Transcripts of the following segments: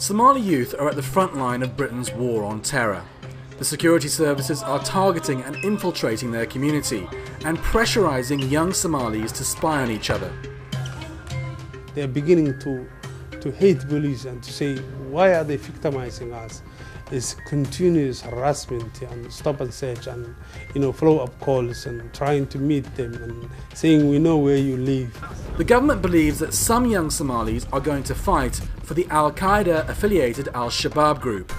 Somali youth are at the front line of Britain's war on terror. The security services are targeting and infiltrating their community and pressurising young Somalis to spy on each other. They're beginning to hate police and to say, why are they victimizing us? It's continuous harassment and stop and search and follow-up calls and trying to meet them and saying, we know where you live. The government believes that some young Somalis are going to fight for the Al-Qaeda affiliated Al-Shabaab group,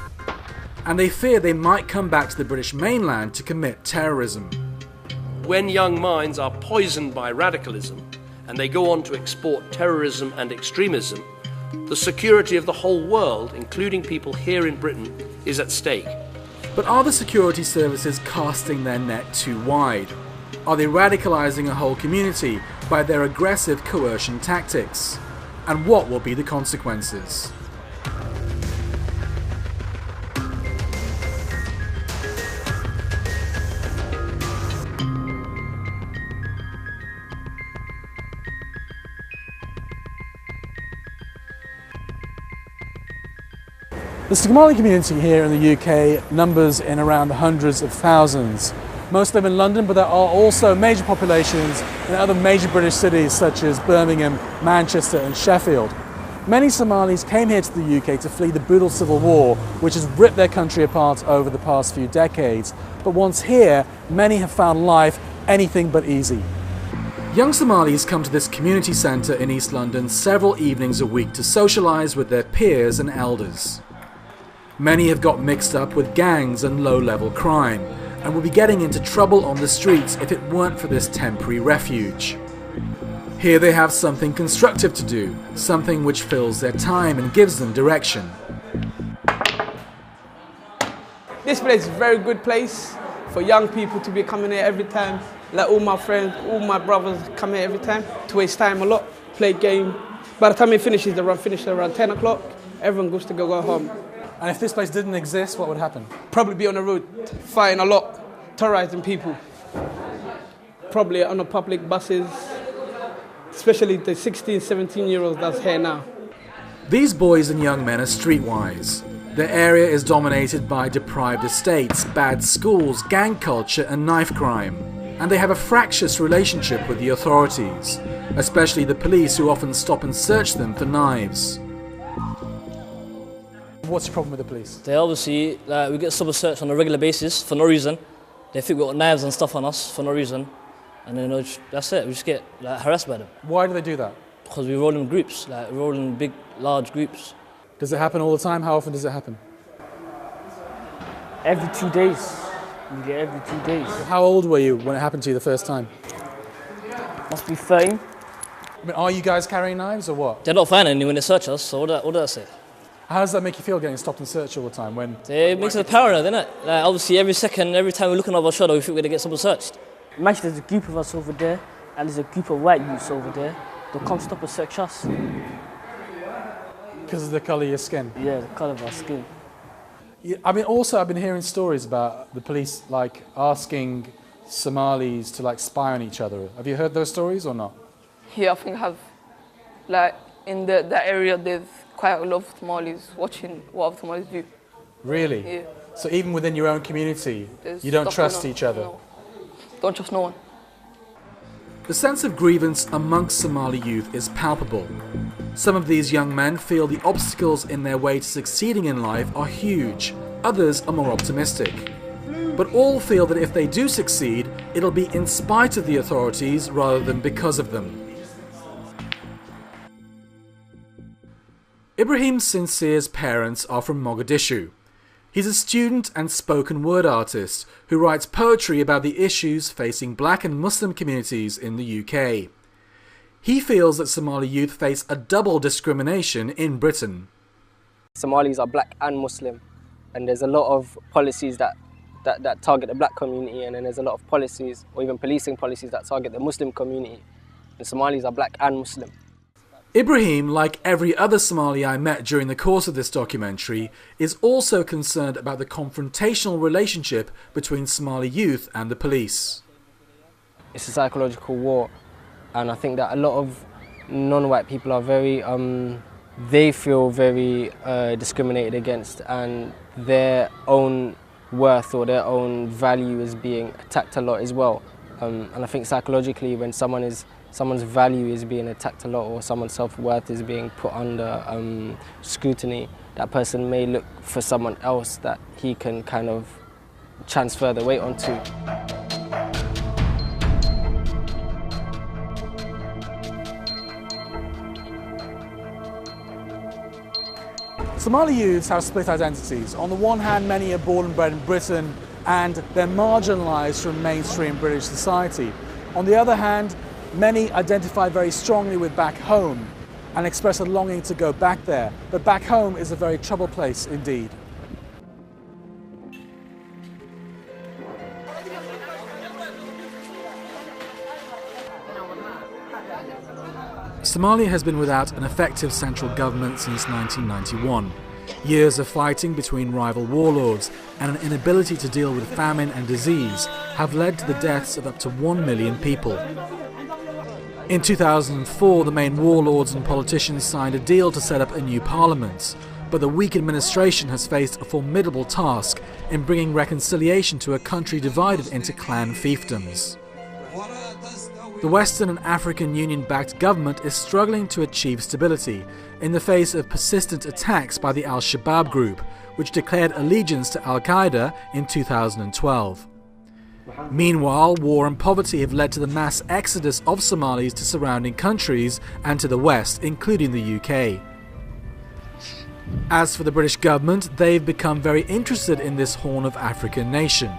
and they fear they might come back to the British mainland to commit terrorism. When young minds are poisoned by radicalism and they go on to export terrorism and extremism, the security of the whole world, including people here in Britain, is at stake. But are the security services casting their net too wide? Are they radicalising a whole community by their aggressive coercion tactics? And what will be the consequences? The Somali community here in the UK numbers in around the hundreds of thousands. Most live in London, but there are also major populations in other major British cities such as Birmingham, Manchester and Sheffield. Many Somalis came here to the UK to flee the brutal civil war, which has ripped their country apart over the past few decades. But once here, many have found life anything but easy. Young Somalis come to this community centre in East London several evenings a week to socialise with their peers and elders. Many have got mixed up with gangs and low-level crime, and will be getting into trouble on the streets if it weren't for this temporary refuge. Here they have something constructive to do, something which fills their time and gives them direction. This place is a very good place for young people to be coming here every time. Like all my friends, all my brothers come here every time to waste time a lot, play game. By the time it finishes, the run finishes around 10 o'clock, everyone goes to go home. And if this place didn't exist, what would happen? Probably be on the road, fighting a lot, terrorizing people. Probably on the public buses, especially the 16, 17-year-olds that's here now. These boys and young men are streetwise. Their area is dominated by deprived estates, bad schools, gang culture and knife crime. And they have a fractious relationship with the authorities, especially the police who often stop and search them for knives. What's your problem with the police? They obviously, we get sub search on a regular basis for no reason. They think we've got knives and stuff on us for no reason. And then that's it, we just get harassed by them. Why do they do that? Because we roll in groups, we roll in big, large groups. Does it happen all the time? How often does it happen? Every 2 days. We get every 2 days. How old were you when it happened to you the first time? Must be 13. I mean, are you guys carrying knives or what? They're not finding any when they search us, so what did I say? How does that make you feel getting stopped and searched all the time? It makes us paranoid, doesn't it? Obviously, every second, every time we look over our shoulder, we think we're going to get someone searched. Imagine there's a group of us over there, and there's a group of white youths over there. They'll come stop and search us. Because of the colour of your skin? Yeah, the colour of our skin. Yeah, I mean, also, I've been hearing stories about the police, asking Somalis to, spy on each other. Have you heard those stories or not? Yeah, I think I have. In that area, there's quite a lot of Somalis watching what other Somalis do. Really? Yeah. So even within your own community, you don't trust each other? No. Don't trust no one. The sense of grievance amongst Somali youth is palpable. Some of these young men feel the obstacles in their way to succeeding in life are huge. Others are more optimistic. But all feel that if they do succeed, it'll be in spite of the authorities rather than because of them. Ibrahim Sincere's parents are from Mogadishu. He's a student and spoken word artist who writes poetry about the issues facing black and Muslim communities in the UK. He feels that Somali youth face a double discrimination in Britain. Somalis are black and Muslim, and there's a lot of policies that target the black community, and then there's a lot of policies, or even policing policies, that target the Muslim community. And Somalis are black and Muslim. Ibrahim, like every other Somali I met during the course of this documentary, is also concerned about the confrontational relationship between Somali youth and the police. It's a psychological war, and I think that a lot of non-white people are very they feel very discriminated against, and their own worth or their own value is being attacked a lot as well. And I think psychologically, when someone's value is being attacked a lot, or someone's self-worth is being put under scrutiny, that person may look for someone else that he can kind of transfer the weight onto. Somali youths have split identities. On the one hand, many are born and bred in Britain and they're marginalised from mainstream British society. On the other hand, many identify very strongly with back home and express a longing to go back there. But back home is a very troubled place indeed. Somalia has been without an effective central government since 1991. Years of fighting between rival warlords and an inability to deal with famine and disease have led to the deaths of up to 1 million people. In 2004, the main warlords and politicians signed a deal to set up a new parliament, but the weak administration has faced a formidable task in bringing reconciliation to a country divided into clan fiefdoms. The Western and African Union-backed government is struggling to achieve stability in the face of persistent attacks by the Al-Shabaab group, which declared allegiance to Al-Qaeda in 2012. Meanwhile, war and poverty have led to the mass exodus of Somalis to surrounding countries and to the West, including the UK. As for the British government, they've become very interested in this Horn of Africa nation,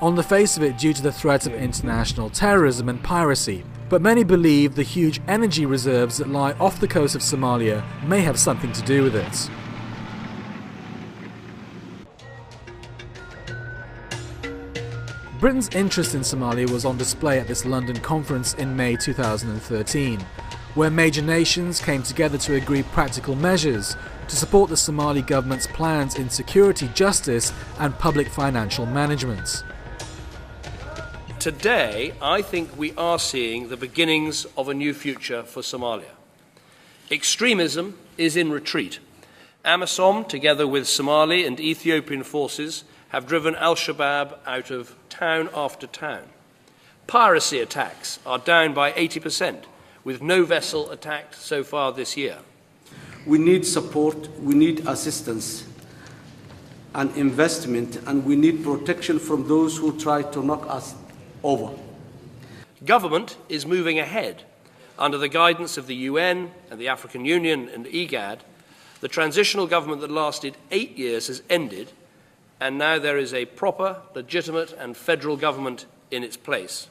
on the face of it due to the threat of international terrorism and piracy. But many believe the huge energy reserves that lie off the coast of Somalia may have something to do with it. Britain's interest in Somalia was on display at this London conference in May 2013, where major nations came together to agree practical measures to support the Somali government's plans in security, justice and public financial management. Today, I think we are seeing the beginnings of a new future for Somalia. Extremism is in retreat. AMISOM, together with Somali and Ethiopian forces, have driven Al-Shabaab out of town after town. Piracy attacks are down by 80%, with no vessel attacked so far this year. We need support, we need assistance and investment, and we need protection from those who try to knock us over. Government is moving ahead. Under the guidance of the UN and the African Union and IGAD, the transitional government that lasted 8 years has ended, and now there is a proper, legitimate and federal government in its place.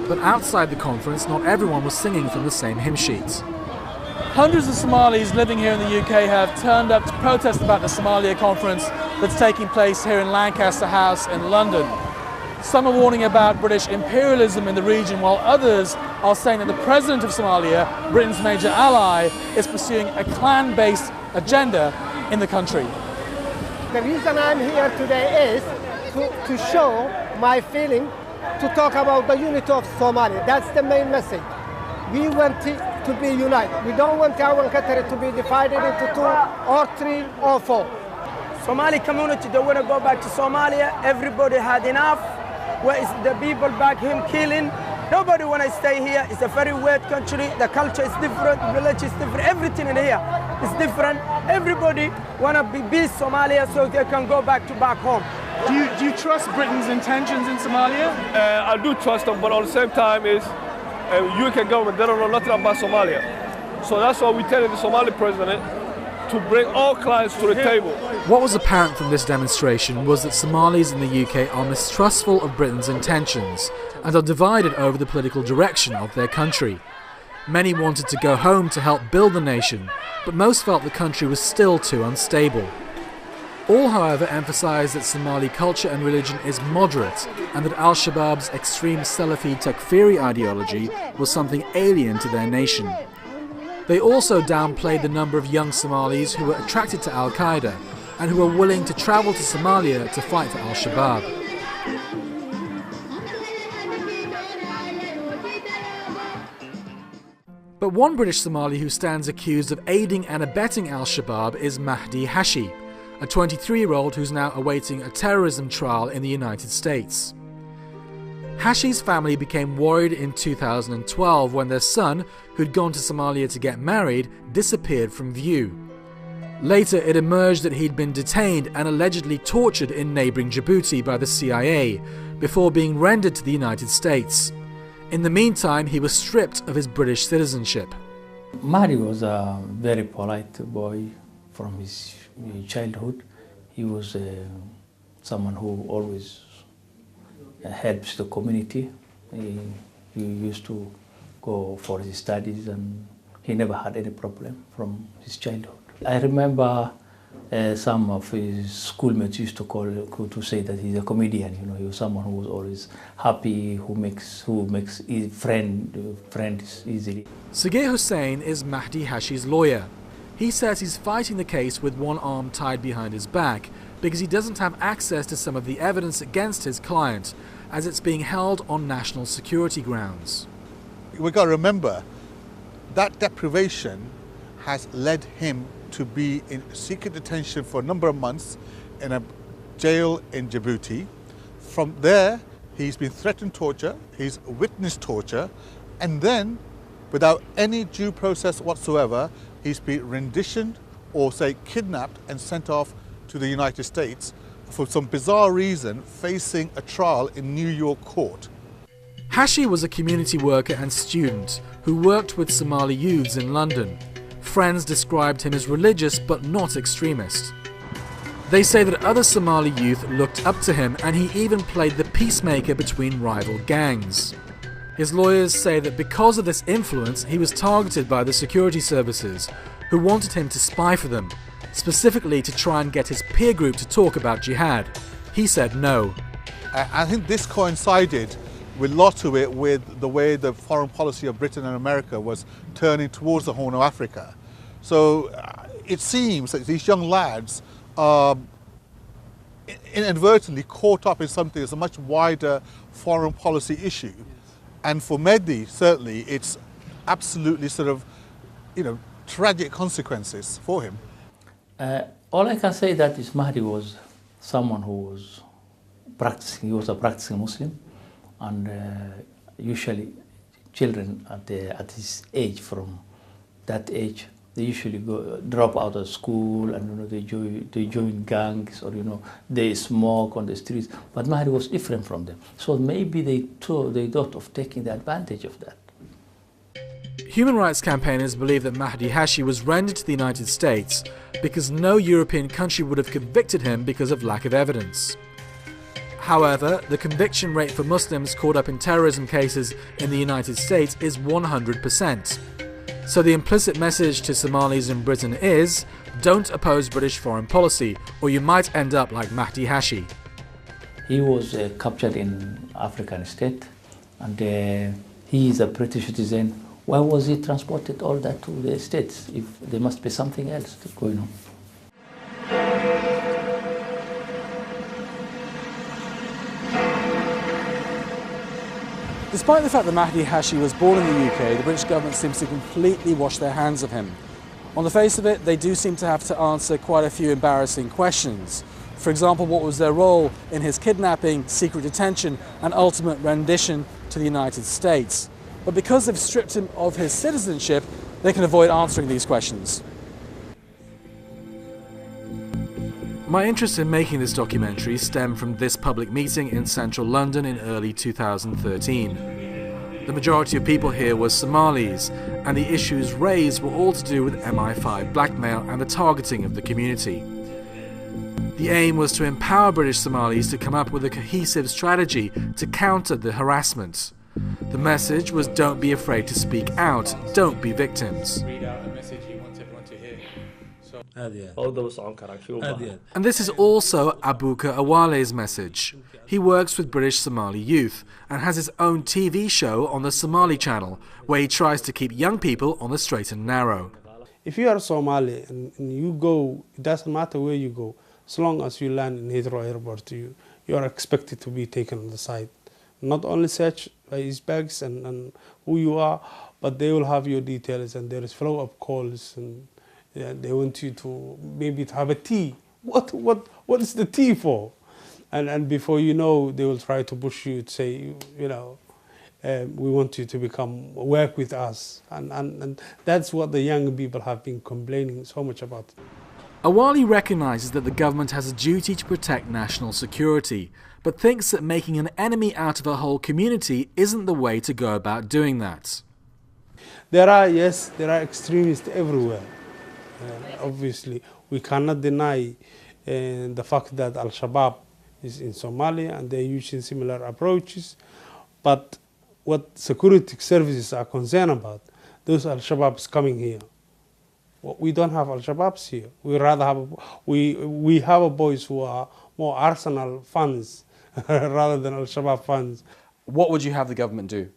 But outside the conference, not everyone was singing from the same hymn sheet. Hundreds of Somalis living here in the UK have turned up to protest about the Somalia conference that's taking place here in Lancaster House in London. Some are warning about British imperialism in the region, while others are saying that the president of Somalia, Britain's major ally, is pursuing a clan-based agenda in the country. The reason I'm here today is to show my feeling, to talk about the unity of Somalia. That's the main message. We want to be united. We don't want our country to be divided into 2 or 3 or 4. Somali community, they want to go back to Somalia. Everybody had enough. Where is the people back him killing? Nobody want to stay here. It's a very weird country. The culture is different, the village is different, everything in here is different. Everybody want to be Somalia so they can go back home. Do you trust Britain's intentions in Somalia? I do trust them, but at the same time is UK government, they don't know nothing about Somalia. So that's why we're telling the Somali president to bring all clients to the table. What was apparent from this demonstration was that Somalis in the UK are mistrustful of Britain's intentions and are divided over the political direction of their country. Many wanted to go home to help build the nation, but most felt the country was still too unstable. All, however, emphasised that Somali culture and religion is moderate and that Al-Shabaab's extreme Salafi Takfiri ideology was something alien to their nation. They also downplayed the number of young Somalis who were attracted to Al-Qaeda and who were willing to travel to Somalia to fight for Al-Shabaab. But one British Somali who stands accused of aiding and abetting al-Shabaab is Mahdi Hashi, a 23-year-old who's now awaiting a terrorism trial in the United States. Hashi's family became worried in 2012 when their son, who'd gone to Somalia to get married, disappeared from view. Later, it emerged that he'd been detained and allegedly tortured in neighbouring Djibouti by the CIA before being rendered to the United States. In the meantime, he was stripped of his British citizenship. Mahdi was a very polite boy from his childhood. He was someone who always helps the community. He used to go for his studies and he never had any problem from his childhood. I remember some of his schoolmates used to say that he's a comedian. You know, he was someone who was always happy, who makes friends easily. Sagir Hussain is Mahdi Hashi's lawyer. He says he's fighting the case with one arm tied behind his back because he doesn't have access to some of the evidence against his client, as it's being held on national security grounds. We've got to remember that deprivation has led him to be in secret detention for a number of months in a jail in Djibouti. From there, he's been threatened torture, he's witnessed torture, and then, without any due process whatsoever, he's been renditioned or, say, kidnapped and sent off to the United States for some bizarre reason, facing a trial in New York court. Hashi was a community worker and student who worked with Somali youths in London. Friends described him as religious but not extremist. They say that other Somali youth looked up to him and he even played the peacemaker between rival gangs. His lawyers say that because of this influence, he was targeted by the security services, who wanted him to spy for them, specifically to try and get his peer group to talk about jihad. He said no. I think this coincided with lots of it with the way the foreign policy of Britain and America was turning towards the Horn of Africa. So it seems that these young lads are inadvertently caught up in something that's a much wider foreign policy issue. And for Mahdi, certainly, it's absolutely sort of, tragic consequences for him. All I can say that is Mahdi was someone who was practicing. He was a practicing Muslim, and usually children at his age, from that age, they usually drop out of school and they join gangs, or they smoke on the streets. But Mahdi was different from them, so maybe they thought of taking the advantage of that. Human rights campaigners believe that Mahdi Hashi was rendered to the United States because no European country would have convicted him because of lack of evidence. However, the conviction rate for Muslims caught up in terrorism cases in the United States is 100%. So the implicit message to Somalis in Britain is, don't oppose British foreign policy, or you might end up like Mahdi Hashi. He was captured in African state, and he is a British citizen. Why was he transported all that to the States if there must be something else going on? Despite the fact that Mahdi Hashi was born in the UK, the British government seems to completely wash their hands of him. On the face of it, they do seem to have to answer quite a few embarrassing questions. For example, what was their role in his kidnapping, secret detention, and ultimate rendition to the United States? But because they've stripped him of his citizenship, they can avoid answering these questions. My interest in making this documentary stemmed from this public meeting in central London in early 2013. The majority of people here were Somalis, and the issues raised were all to do with MI5 blackmail and the targeting of the community. The aim was to empower British Somalis to come up with a cohesive strategy to counter the harassment. The message was, don't be afraid to speak out, don't be victims. Read out a message you want everyone to hear. And this is also Abuka Awale's message. He works with British Somali youth and has his own TV show on the Somali channel, where he tries to keep young people on the straight and narrow. If you are Somali and you go, it doesn't matter where you go, as long as you land in Heathrow Airport, you are expected to be taken on the side. Not only search by his bags and who you are, but they will have your details, and there is follow-up calls, and they want you to maybe to have a tea. What is the tea for? And before you know, they will try to push you to say, you know, we want you to work with us. And that's what the young people have been complaining so much about. Awali recognises that the government has a duty to protect national security, but thinks that making an enemy out of a whole community isn't the way to go about doing that. There are extremists everywhere. Obviously, we cannot deny the fact that Al-Shabaab is in Somalia and they're using similar approaches. But what security services are concerned about, those Al-Shabaabs coming here. We don't have Al-Shabaabs here. We rather have we have boys who are more Arsenal fans rather than Al-Shabaab fans. What would you have the government do?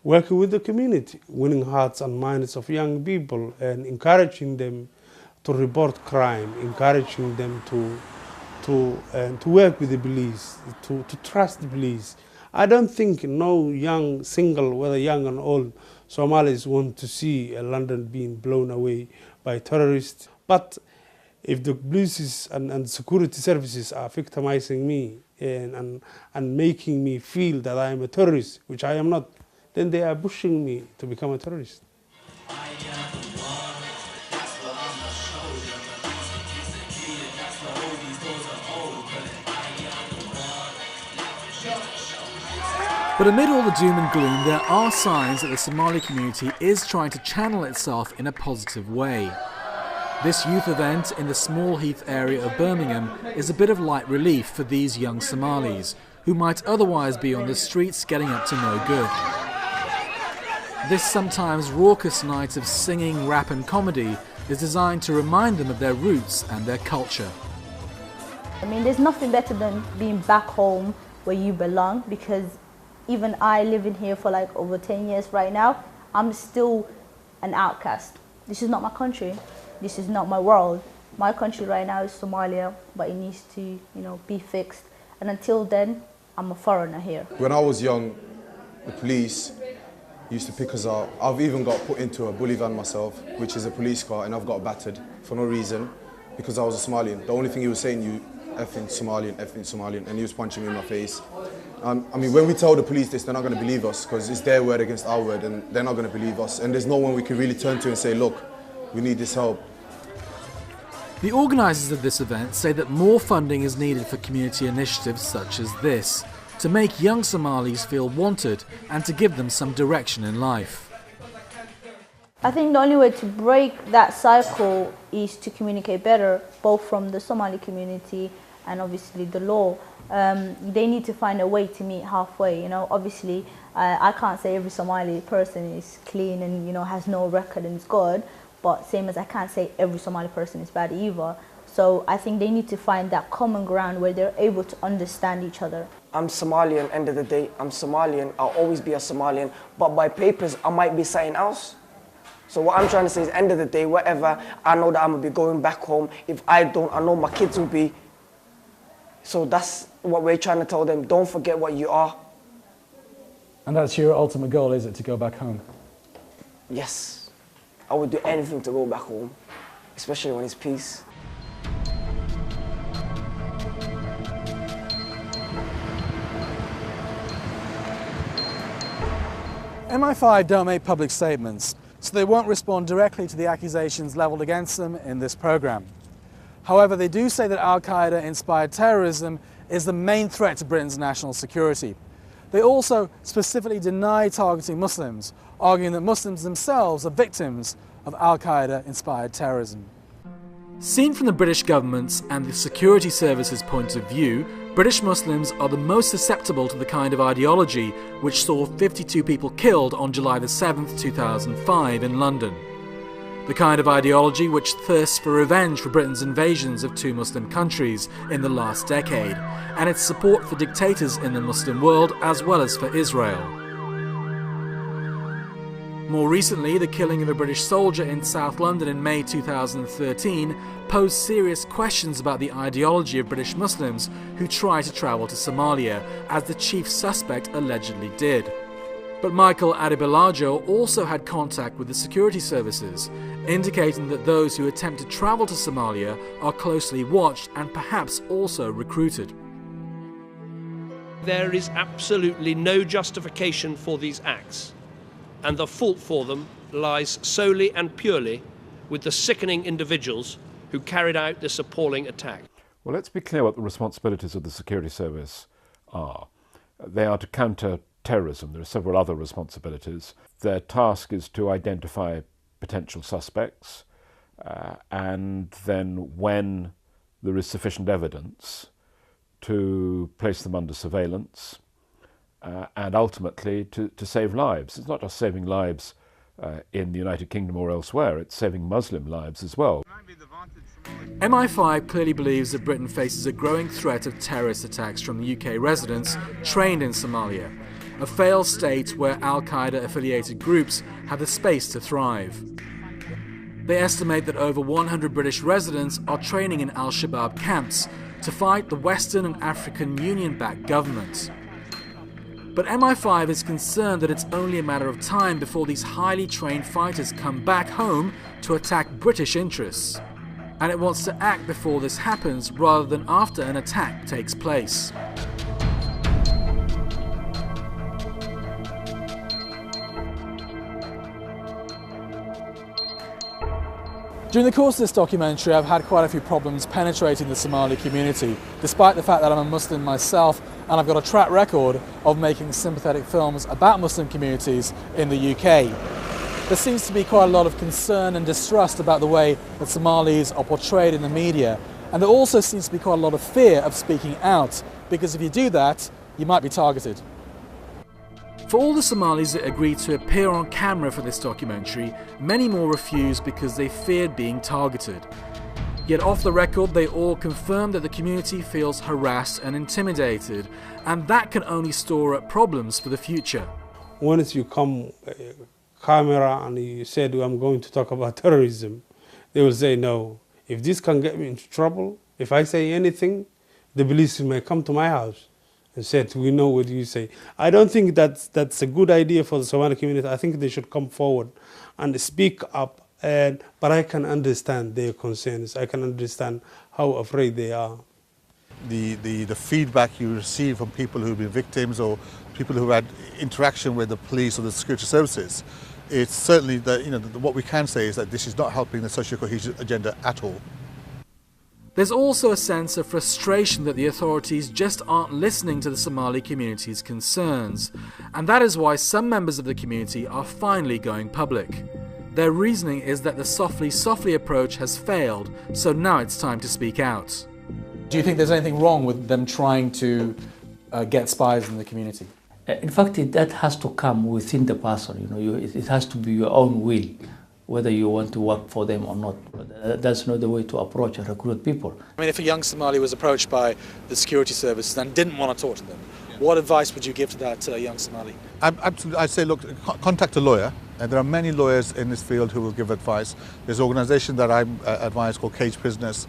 Working with the community, winning hearts and minds of young people, and encouraging them to report crime, encouraging them to work with the police, to trust the police. I don't think no young single, whether young or old, Somalis want to see London being blown away by terrorists. But if the police and security services are victimizing me and making me feel that I am a terrorist, which I am not, then they are pushing me to become a terrorist. But amid all the doom and gloom, there are signs that the Somali community is trying to channel itself in a positive way. This youth event in the Small Heath area of Birmingham is a bit of light relief for these young Somalis, who might otherwise be on the streets getting up to no good. This sometimes raucous night of singing, rap and comedy is designed to remind them of their roots and their culture. I mean, there's nothing better than being back home where you belong, because even I living here for like over 10 years right now, I'm still an outcast. This is not my country. This is not my world. My country right now is Somalia, but it needs to, you know, be fixed. And until then, I'm a foreigner here. When I was young, the police used to pick us up. I've even got put into a bully van myself, which is a police car, and I've got battered for no reason because I was a Somalian. The only thing he was saying, you effing Somalian, and he was punching me in my face. I mean, when we tell the police this, they're not going to believe us because it's their word against our word, and they're not going to believe us. And there's no one we can really turn to and say, look, we need this help. The organisers of this event say that more funding is needed for community initiatives such as this, to make young Somalis feel wanted and to give them some direction in life. I think the only way to break that cycle is to communicate better, both from the Somali community and obviously the law. They need to find a way to meet halfway. You know, obviously, I can't say every Somali person is clean and, you know, has no record and is good, but same as I can't say every Somali person is bad either. So I think they need to find that common ground where they're able to understand each other. I'm Somalian, end of the day. I'm Somalian. I'll always be a Somalian. But by papers, I might be something else. So what I'm trying to say is, end of the day, whatever, I know that I'm going to be going back home. If I don't, I know my kids will be. So that's what we're trying to tell them. Don't forget what you are. And that's your ultimate goal, is it, to go back home? Yes. I would do anything to go back home, especially when it's peace. MI5 don't make public statements, so they won't respond directly to the accusations levelled against them in this programme. However, they do say that Al-Qaeda-inspired terrorism is the main threat to Britain's national security. They also specifically deny targeting Muslims, arguing that Muslims themselves are victims of Al-Qaeda-inspired terrorism. Seen from the British government's and the security services' point of view, British Muslims are the most susceptible to the kind of ideology which saw 52 people killed on July the 7th, 2005 in London. The kind of ideology which thirsts for revenge for Britain's invasions of 2 Muslim countries in the last decade, and its support for dictators in the Muslim world as well as for Israel. More recently, the killing of a British soldier in South London in May 2013 posed serious questions about the ideology of British Muslims who try to travel to Somalia, as the chief suspect allegedly did. But Michael Adebolajo also had contact with the security services, indicating that those who attempt to travel to Somalia are closely watched and perhaps also recruited. There is absolutely no justification for these acts, and the fault for them lies solely and purely with the sickening individuals who carried out this appalling attack. Well, let's be clear what the responsibilities of the security service are. They are to counter terrorism. There are several other responsibilities. Their task is to identify potential suspects and then, when there is sufficient evidence, to place them under surveillance and ultimately to save lives. It's not just saving lives in the United Kingdom or elsewhere, it's saving Muslim lives as well. MI5 clearly believes that Britain faces a growing threat of terrorist attacks from UK residents trained in Somalia, a failed state where Al-Qaeda affiliated groups have the space to thrive. They estimate that over 100 British residents are training in Al-Shabaab camps to fight the Western and African Union-backed governments. But MI5 is concerned that it's only a matter of time before these highly trained fighters come back home to attack British interests. And it wants to act before this happens rather than after an attack takes place. During the course of this documentary, I've had quite a few problems penetrating the Somali community, despite the fact that I'm a Muslim myself and I've got a track record of making sympathetic films about Muslim communities in the UK. There seems to be quite a lot of concern and distrust about the way that Somalis are portrayed in the media, and there also seems to be quite a lot of fear of speaking out, because if you do that, you might be targeted. For all the Somalis that agreed to appear on camera for this documentary, many more refused because they feared being targeted. Yet off the record, they all confirmed that the community feels harassed and intimidated, and that can only store up problems for the future. Once you come camera and you said, I'm going to talk about terrorism, they will say, no, if this can get me into trouble, if I say anything, the police may come to my house and said, we know what you say. I don't think that's a good idea for the Somali community. I think they should come forward and speak up. But I can understand their concerns. I can understand how afraid they are. The feedback you receive from people who've been victims or people who've had interaction with the police or the security services, it's certainly that, what we can say is that this is not helping the social cohesion agenda at all. There's also a sense of frustration that the authorities just aren't listening to the Somali community's concerns, and that is why some members of the community are finally going public. Their reasoning is that the softly approach has failed, so now it's time to speak out. Do you think there's anything wrong with them trying to get spies in the community? In fact, that has to come within the person. It has to be your own will, whether you want to work for them or not. But that's not the way to approach and recruit people. I mean, if a young Somali was approached by the security services and didn't want to talk to them, what advice would you give to that young Somali? Absolutely, I'd say, look, contact a lawyer. And there are many lawyers in this field who will give advice. There's an organisation that I advise called Cage Prisoners.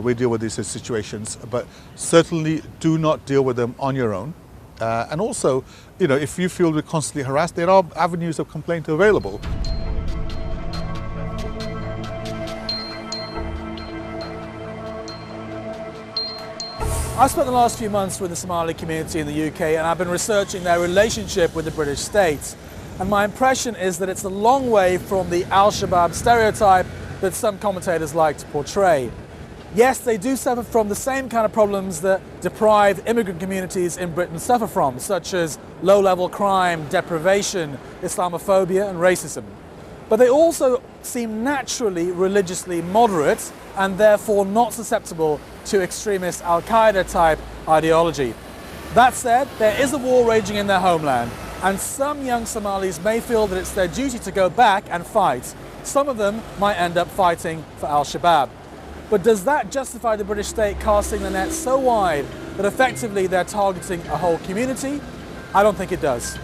We deal with these situations, but certainly do not deal with them on your own. And also, if you feel you're constantly harassed, there are avenues of complaint available. I've spent the last few months with the Somali community in the UK, and I've been researching their relationship with the British state. And my impression is that it's a long way from the Al-Shabaab stereotype that some commentators like to portray. Yes, they do suffer from the same kind of problems that deprived immigrant communities in Britain suffer from, such as low-level crime, deprivation, Islamophobia and racism. But they also seem naturally religiously moderate and therefore not susceptible to extremist Al-Qaeda type ideology. That said, there is a war raging in their homeland, and some young Somalis may feel that it's their duty to go back and fight. Some of them might end up fighting for Al-Shabaab. But does that justify the British state casting the net so wide that effectively they're targeting a whole community? I don't think it does.